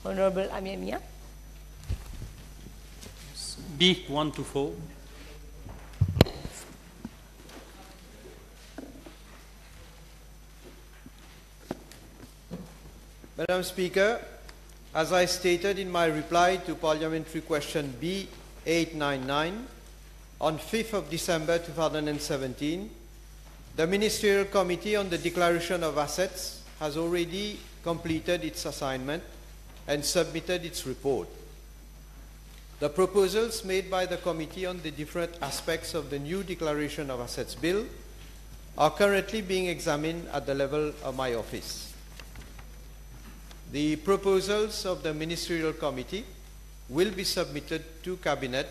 Honorable Ameer Meea. B 1 to 4. Madam Speaker, as I stated in my reply to Parliamentary Question B 899 on 5th of December 2017, the Ministerial Committee on the Declaration of Assets has already completed its assignment and submitted its report. The proposals made by the Committee on the different aspects of the new Declaration of Assets Bill are currently being examined at the level of my office. The proposals of the Ministerial Committee will be submitted to Cabinet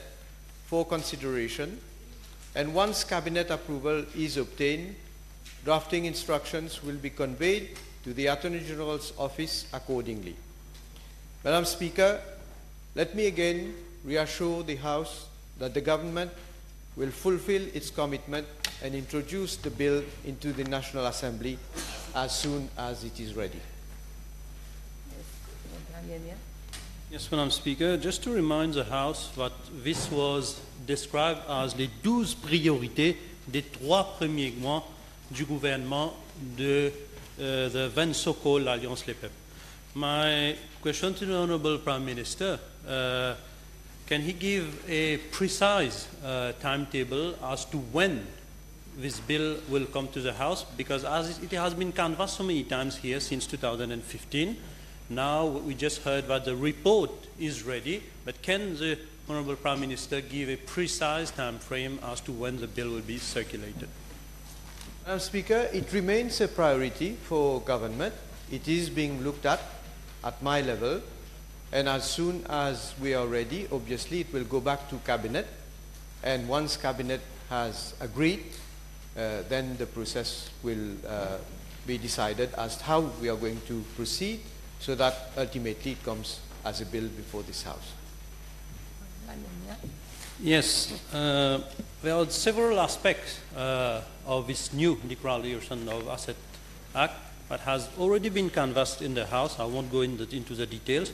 for consideration, and once Cabinet approval is obtained, drafting instructions will be conveyed to the Attorney General's office accordingly. Madam Speaker, let me again reassure the House that the Government will fulfill its commitment and introduce the bill into the National Assembly as soon as it is ready. Yes, Madam Speaker, just to remind the House that this was described as les 12 priorités des 3 premiers mois du gouvernement de the then so-called Alliance Les Peuples. My question to the Honourable Prime Minister, can he give a precise timetable as to when this bill will come to the House? Because as it has been canvassed so many times here since 2015, now we just heard that the report is ready, but can the Honourable Prime Minister give a precise time frame as to when the bill will be circulated? Madam Speaker, it remains a priority for government. It is being looked at my level, and as soon as we are ready, obviously it will go back to Cabinet, and once Cabinet has agreed, then the process will be decided as to how we are going to proceed, so that ultimately it comes as a bill before this House. Yes, there are several aspects of this new Declaration of Asset Act that has already been canvassed in the House. I won't go into the details,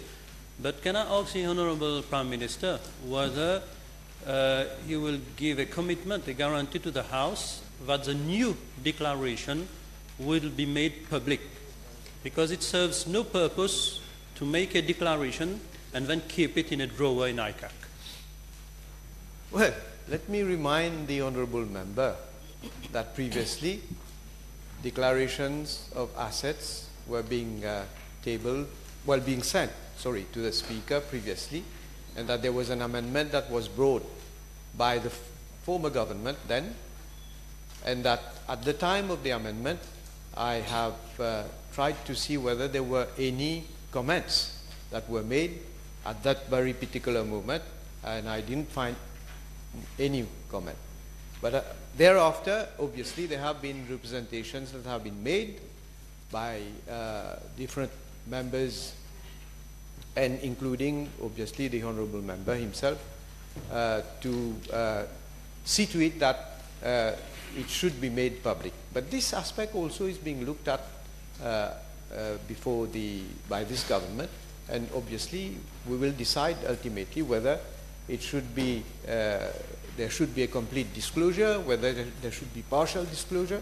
but can I ask the Honourable Prime Minister whether he will give a commitment, a guarantee to the House that the new declaration will be made public? Because it serves no purpose to make a declaration and then keep it in a drawer in ICAC. Well, let me remind the Honourable Member that previously declarations of assets were being sent to the Speaker previously, and that there was an amendment that was brought by the former government then, and that at the time of the amendment I have tried to see whether there were any comments that were made at that very particular moment, and I didn't find any comment. But thereafter, obviously, there have been representations that have been made by different members, and including, obviously, the Honourable Member himself, to see to it that it should be made public. But this aspect also is being looked at by this government, and obviously we will decide ultimately whether it should be there should be a complete disclosure, whether there should be partial disclosure,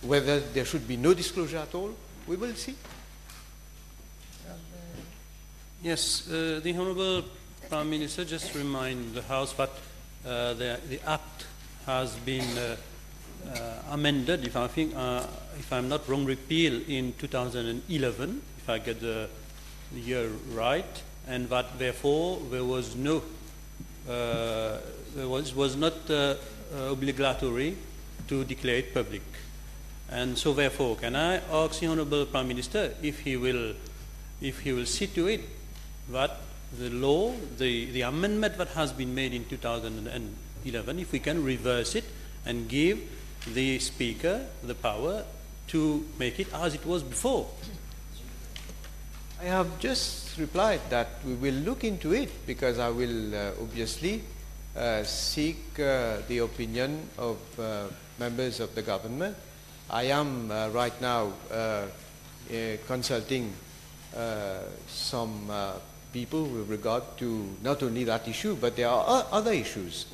whether there should be no disclosure at all. We will see. Yes, the Honourable Prime Minister just remind the House that the Act has been amended, if I'm not wrong, repealed in 2011, if I get the year right, and that therefore there was no, was not obligatory to declare it public. And so therefore, can I ask the Honourable Prime Minister if he will see to it that the law, the amendment that has been made in 2011, if we can reverse it and give the Speaker the power to make it as it was before? I have just replied that we will look into it, because I will obviously seek the opinion of members of the government. I am right now consulting some people with regard to not only that issue, but there are other issues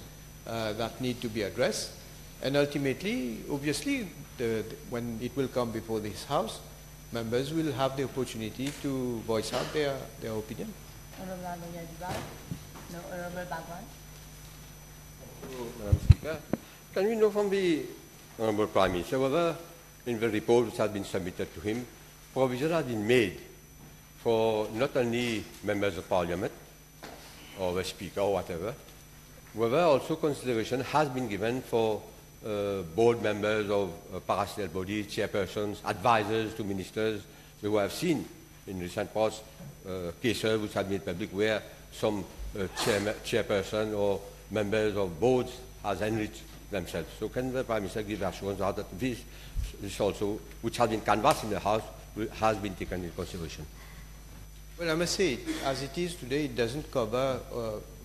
that need to be addressed. And ultimately, obviously, when it will come before this House, members will have the opportunity to voice out their opinion. No, Honorable Bhagwan. Madam Speaker, can we know from the Honorable Prime Minister whether in the report which has been submitted to him, provision has been made for not only members of Parliament or the Speaker or whatever, whether also consideration has been given for board members of parastatutory bodies, chairpersons, advisors to ministers. We have seen in recent past cases which have been public where some chairperson or members of boards has enriched themselves. So can the Prime Minister give assurance that this also, which has been canvassed in the House, has been taken into consideration? Well, I must say, as it is today, it doesn't cover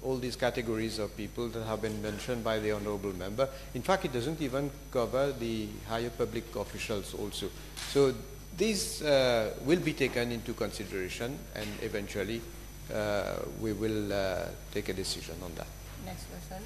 all these categories of people that have been mentioned by the Honourable Member. In fact, it doesn't even cover the higher public officials also. So these will be taken into consideration, and eventually we will take a decision on that. Next question,